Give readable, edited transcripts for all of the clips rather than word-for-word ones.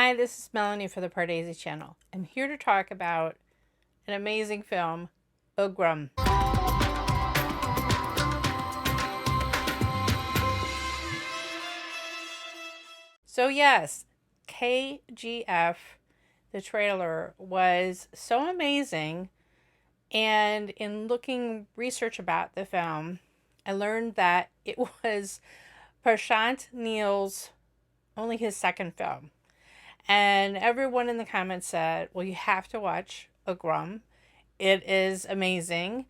Hi, this is Melanie for the Pardesi channel. I'm here to talk about an amazing film, Ugramm. So yes, K.G.F, the trailer, was so amazing, and in looking research about the film, I learned that it was Prashanth Neel's only his second film. And everyone in the comments said, well, you have to watch Ugramm. It is amazing.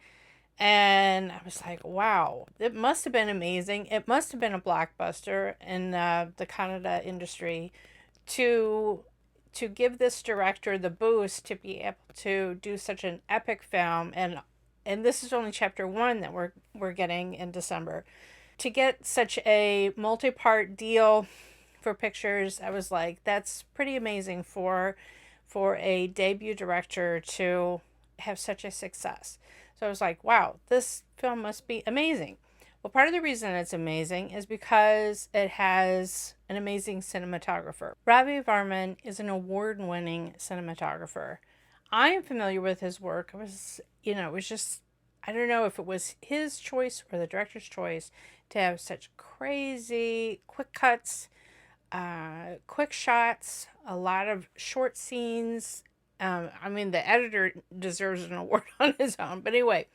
And I was like, wow, it must have been amazing. It must have been a blockbuster in the Kannada industry to give this director the boost to be able to do such an epic film. And this is only chapter 1 that we're getting in December. To get such a multi-part deal for pictures, I was like, that's pretty amazing for a debut director to have such a success. So I was like, wow, this film must be amazing. Well, part of the reason it's amazing is because it has an amazing cinematographer. Ravi Varman is an award-winning cinematographer. I am familiar with his work. It was just, I don't know if it was his choice or the director's choice to have such crazy quick cuts, quick shots, a lot of short scenes. The editor deserves an award on his own. But anyway,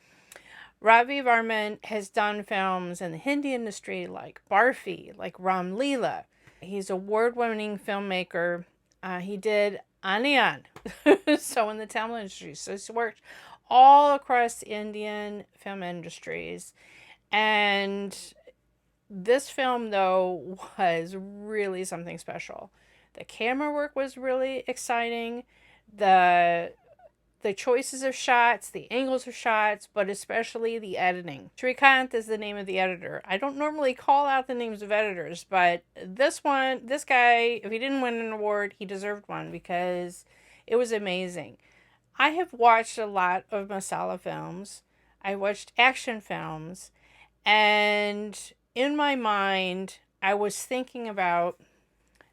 Ravi Varman has done films in the Hindi industry like Barfi, like Ram Leela. He's an award-winning filmmaker. He did Aniyan, so in the Tamil industry. So he's worked all across the Indian film industries. And this film, though, was really something special. The camera work was really exciting. The choices of shots, the angles of shots, but especially the editing. Srikanth is the name of the editor. I don't normally call out the names of editors, but this guy, if he didn't win an award, he deserved one because it was amazing. I have watched a lot of masala films. I watched action films, and in my mind, I was thinking about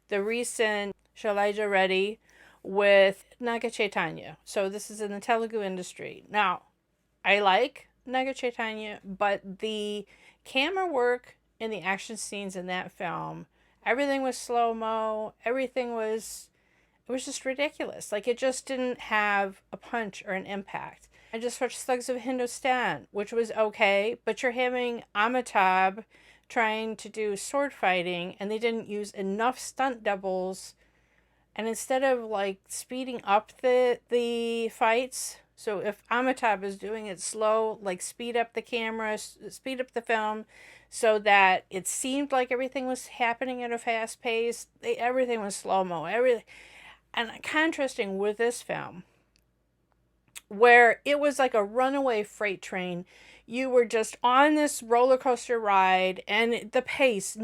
the recent Shalaja Reddy with Naga Chaitanya. So this is in the Telugu industry. Now, I like Naga Chaitanya, but the camera work in the action scenes in that film, everything was slow-mo, it was just ridiculous. Like, it just didn't have a punch or an impact. I just watched Thugs of Hindustan, which was okay, but you're having Amitabh trying to do sword fighting, and they didn't use enough stunt doubles. And instead of like speeding up the fights, so if Amitabh is doing it slow, like speed up the camera, speed up the film, so that it seemed like everything was happening at a fast pace. Everything was slow mo. And contrasting with this film, where it was like a runaway freight train. You were just on this roller coaster ride, and the pace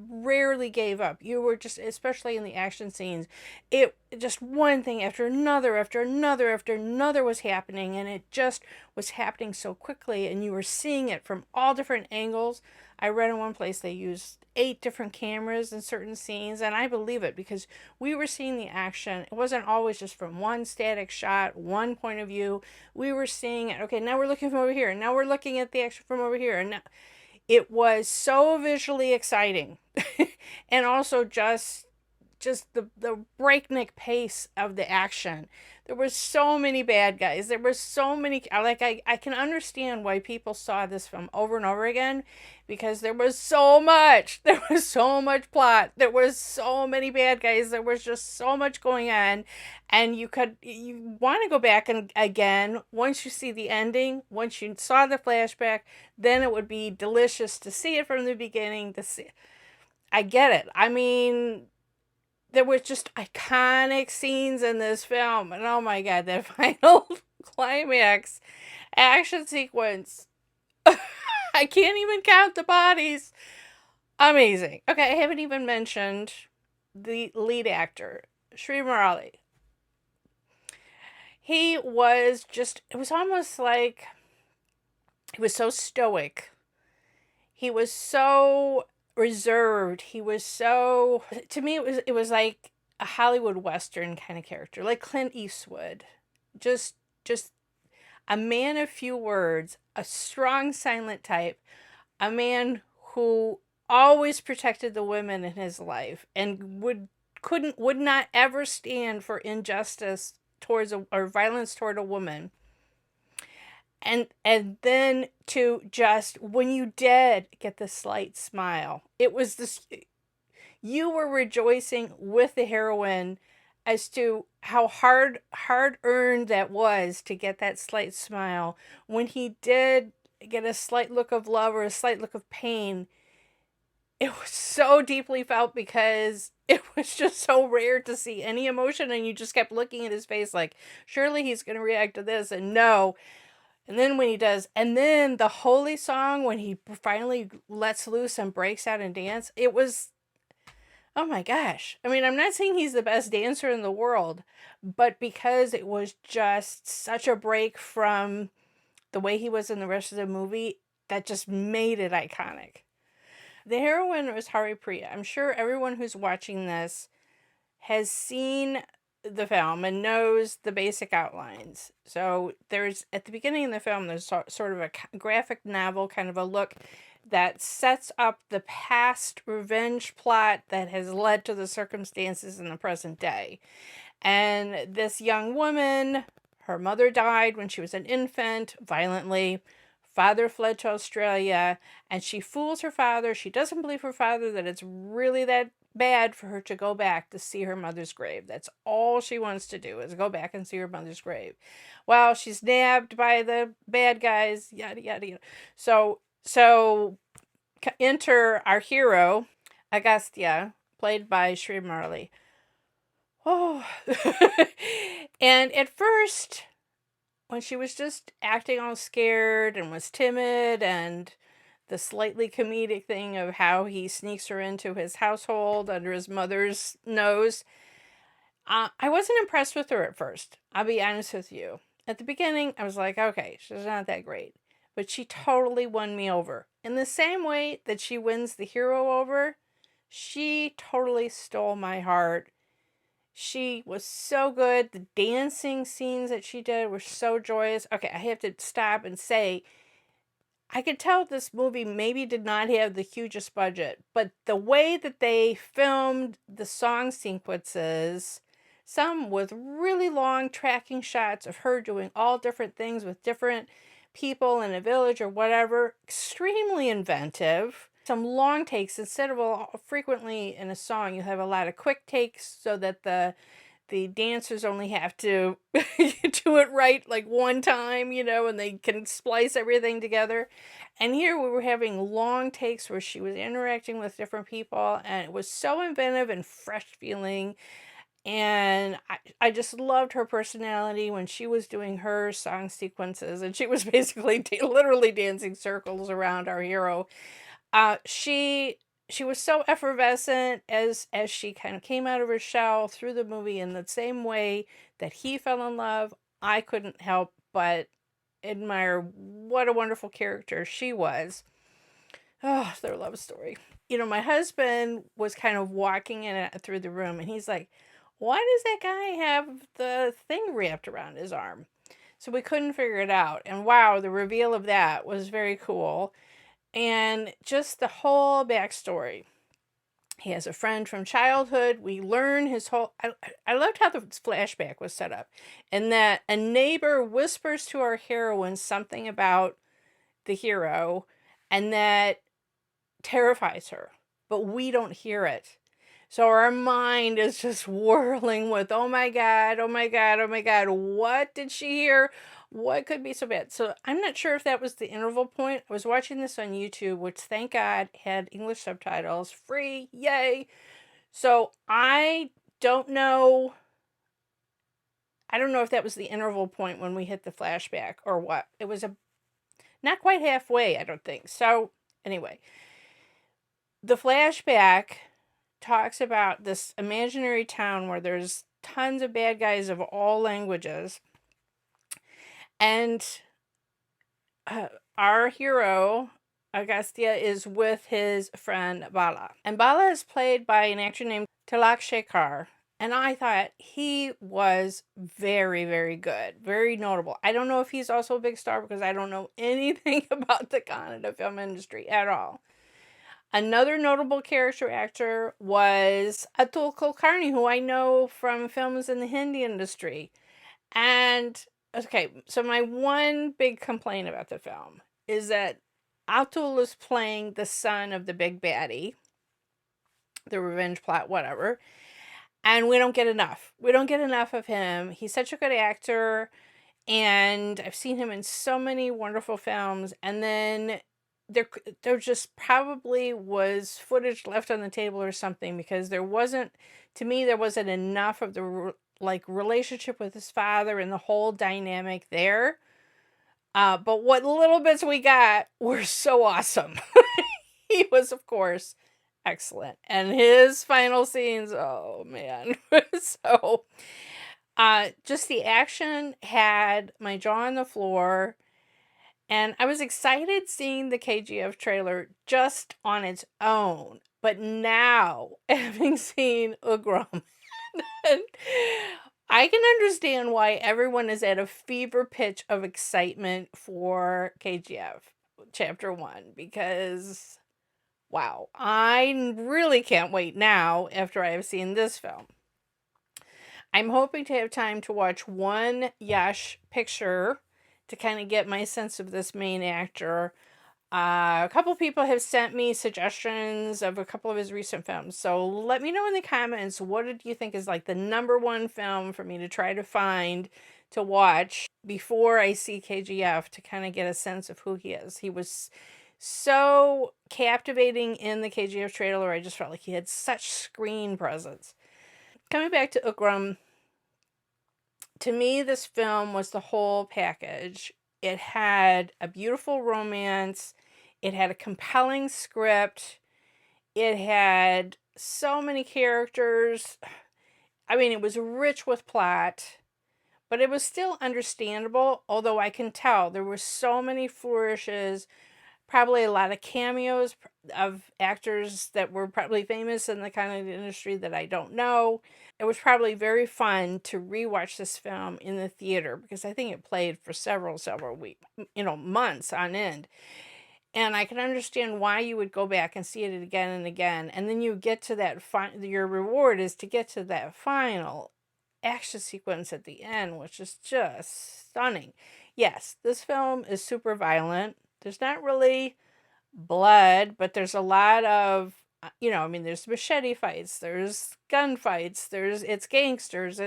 rarely gave up. You were just, especially in the action scenes, it just one thing after another, after another, after another was happening, and it just was happening so quickly, and you were seeing it from all different angles. I read in one place they used 8 different cameras in certain scenes, and I believe it because we were seeing the action. It wasn't always just from one static shot, one point of view. We were seeing it. Okay, now we're looking from over here, and now we're looking at the action from over here, and now, it was so visually exciting, and also just the breakneck pace of the action. There were so many bad guys. There were so many, like, I can understand why people saw this film over and over again, because there was so much. There was so much plot. There was so many bad guys. There was just so much going on. And you want to go back and again, once you see the ending, once you saw the flashback, then it would be delicious to see it from the beginning. I get it. I mean, there was just iconic scenes in this film. And oh my God, that final climax action sequence. I can't even count the bodies. Amazing. Okay, I haven't even mentioned the lead actor, Srimurali. He was just, it was almost like he was so stoic. He was so reserved. He was so, to me, it was like a Hollywood Western kind of character, like Clint Eastwood. Just, just a man of few words, a strong silent type, a man who always protected the women in his life and would not ever stand for injustice towards or violence toward a woman. And then to just, when you did get the slight smile, it was this, you were rejoicing with the heroine as to how hard earned that was to get that slight smile. When he did get a slight look of love or a slight look of pain, it was so deeply felt because it was just so rare to see any emotion, and you just kept looking at his face like, surely he's going to react to this, and no. And then when he does, and then the holy song, when he finally lets loose and breaks out and dance, it was, oh my gosh. I mean, I'm not saying he's the best dancer in the world, but because it was just such a break from the way he was in the rest of the movie, that just made it iconic. The heroine was Haripriya. I'm sure everyone who's watching this has seen the film and knows the basic outlines. So there's, at the beginning of the film, there's sort of a graphic novel kind of a look that sets up the past revenge plot that has led to the circumstances in the present day. And this young woman, her mother died when she was an infant, violently. Father fled to Australia, and she fools her father. She doesn't believe her father that it's really that bad for her to go back to see her mother's grave. That's all she wants to do, is go back and see her mother's grave. Well, she's nabbed by the bad guys, yada yada yada. So enter our hero, Agastya, played by Srimurali. Oh, and at first, when she was just acting all scared and was timid, and the slightly comedic thing of how he sneaks her into his household under his mother's nose, I wasn't impressed with her at first. I'll be honest with you. At the beginning, I was like, okay, she's not that great. But she totally won me over. In the same way that she wins the hero over, she totally stole my heart. She was so good. The dancing scenes that she did were so joyous. Okay, I have to stop and say, I could tell this movie maybe did not have the hugest budget, but the way that they filmed the song sequences, some with really long tracking shots of her doing all different things with different people in a village or whatever, extremely inventive. Some long takes instead of frequently in a song you have a lot of quick takes so that the dancers only have to do it right like one time, and they can splice everything together. And here we were having long takes where she was interacting with different people, and it was so inventive and fresh feeling. And I just loved her personality when she was doing her song sequences, and she was basically literally dancing circles around our hero. She was so effervescent as she kind of came out of her shell through the movie, in the same way that he fell in love. I couldn't help but admire what a wonderful character she was. Oh, their love story. My husband was kind of walking in through the room, and he's like, why does that guy have the thing wrapped around his arm? So we couldn't figure it out. And wow, the reveal of that was very cool. And just the whole backstory. He has a friend from childhood. We learn his whole. I loved how the flashback was set up, and that a neighbor whispers to our heroine something about the hero, and that terrifies her, but we don't hear it. So our mind is just whirling with, oh my God, oh my God, oh my God, what did she hear? What could be so bad? So I'm not sure if that was the interval point. I was watching this on YouTube, which thank God had English subtitles, free, yay. So I don't know. I don't know if that was the interval point when we hit the flashback or what. It was not quite halfway, I don't think. So anyway, the flashback talks about this imaginary town where there's tons of bad guys of all languages. And our hero, Agastya, is with his friend Bala. And Bala is played by an actor named Thilak Shekar. And I thought he was very, very good, very notable. I don't know if he's also a big star because I don't know anything about the Kannada film industry at all. Another notable character actor was Atul Kulkarni, who I know from films in the Hindi industry. And okay, so my one big complaint about the film is that Atul is playing the son of the big baddie, the revenge plot, whatever. And we don't get enough. We don't get enough of him. He's such a good actor, and I've seen him in so many wonderful films. And then there just probably was footage left on the table or something, because there wasn't, to me, there wasn't enough of the like relationship with his father and the whole dynamic there. But what little bits we got were so awesome. He was, of course, excellent. And his final scenes, oh man. So just the action had my jaw on the floor. And I was excited seeing the K.G.F. trailer just on its own. But now, having seen Ugramm, I can understand why everyone is at a fever pitch of excitement for K.G.F. Chapter 1, because wow, I really can't wait now after I have seen this film. I'm hoping to have time to watch one Yash picture to kind of get my sense of this main actor. A couple people have sent me suggestions of a couple of his recent films. So let me know in the comments, what did you think is like the number one film for me to try to find to watch before I see KGF, to kind of get a sense of who he is. He was so captivating in the KGF trailer. I just felt like he had such screen presence. Coming back to Ugramm, to me, this film was the whole package. It had a beautiful romance, it had a compelling script, it had so many characters. I mean, it was rich with plot, but it was still understandable, although I can tell there were so many flourishes, probably a lot of cameos of actors that were probably famous in the kind of industry that I don't know. It was probably very fun to rewatch this film in the theater, because I think it played for several weeks, months on end. And I can understand why you would go back and see it again and again. And then you get to that your reward is to get to that final action sequence at the end, which is just stunning. Yes, this film is super violent. There's not really blood, but there's a lot of, I mean, there's machete fights, there's gun fights, it's gangsters,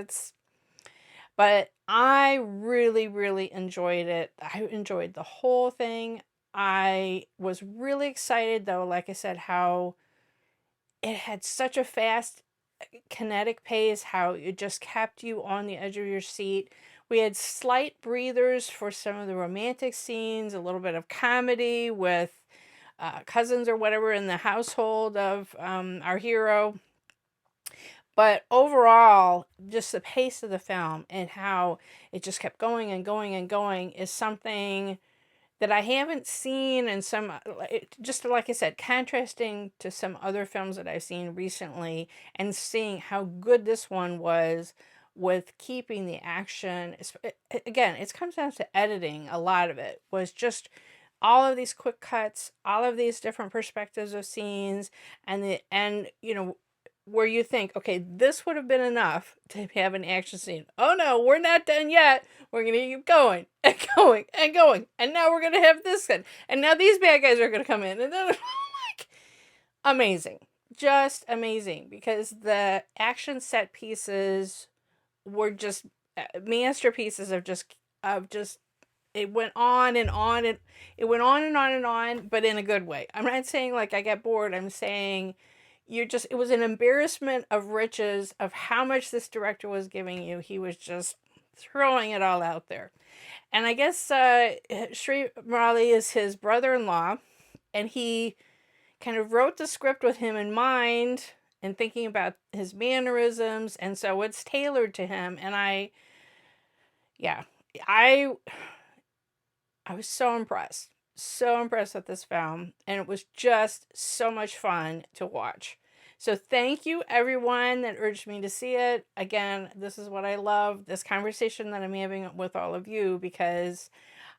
but I really, really enjoyed it. I enjoyed the whole thing. I was really excited, though, like I said, how it had such a fast kinetic pace, how it just kept you on the edge of your seat. We had slight breathers for some of the romantic scenes, a little bit of comedy with cousins or whatever in the household of our hero. But overall, just the pace of the film and how it just kept going and going and going is something that I haven't seen in some, just like I said, contrasting to some other films that I've seen recently, and seeing how good this one was with keeping the action. Again, it comes down to editing. A lot of it was just all of these quick cuts, all of these different perspectives of scenes, and where you think, okay, this would have been enough to have an action scene. Oh no, we're not done yet. We're going to keep going and going and going. And now we're going to have this one. And now these bad guys are going to come in. And then, like, amazing. Just amazing. Because the action set pieces were just masterpieces of just, it went on and on, and it went on and on and on, but in a good way. I'm not saying like I get bored. I'm saying it was an embarrassment of riches of how much this director was giving you. He was just throwing it all out there. And I guess Srimurali is his brother-in-law, and he kind of wrote the script with him in mind and thinking about his mannerisms, and so it's tailored to him. And yeah, I was so impressed with this film, and it was just so much fun to watch. So thank you everyone that urged me to see it. Again, this is what I love, this conversation that I'm having with all of you, because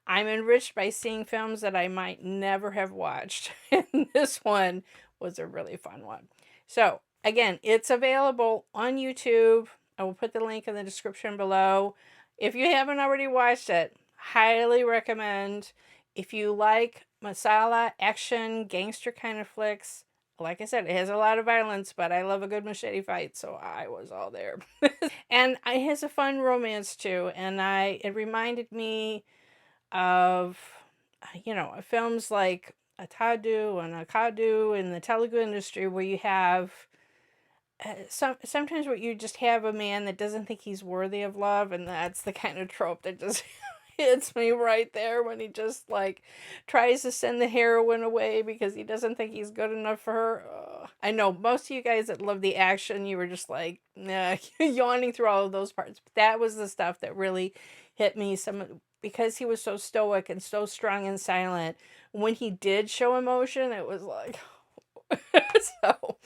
I'm enriched by seeing films that I might never have watched. And this one was a really fun one. So again, it's available on YouTube. I will put the link in the description below. If you haven't already watched it, highly recommend. If you like masala, action, gangster kind of flicks, like I said, it has a lot of violence, but I love a good machete fight, so I was all there. And it has a fun romance too, and it reminded me of, films like Atadu and Akadu in the Telugu industry, where you have sometimes what you just have a man that doesn't think he's worthy of love, and that's the kind of trope that just hits me right there, when he just like tries to send the heroine away because he doesn't think he's good enough for her. Ugh. I know most of you guys that love the action, you were just like, nah, yawning through all of those parts. But that was the stuff that really hit me. Because he was so stoic and so strong and silent. When he did show emotion, it was like, so,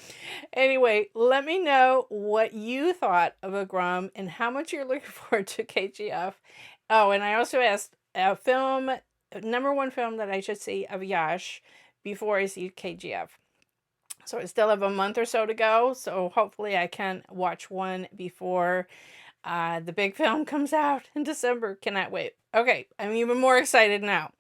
anyway, let me know what you thought of Ugramm and how much you're looking forward to K.G.F. Oh, and I also asked number one film that I should see of Yash before I see K.G.F. So I still have a month or so to go. So hopefully I can watch one before the big film comes out in December. Cannot wait. Okay, I'm even more excited now.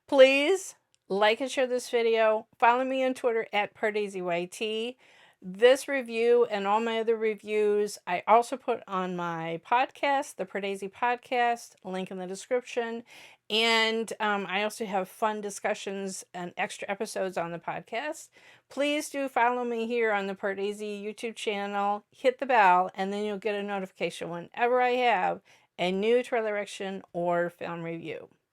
Please like and share this video. Follow me on Twitter at PardesiYT. This review and all my other reviews I also put on my podcast, the Pardesi Podcast, link in the description. And I also have fun discussions and extra episodes on the podcast. Please do follow me here on the Pardesi YouTube channel. Hit the bell, and then you'll get a notification whenever I have a new trailer reaction or film review.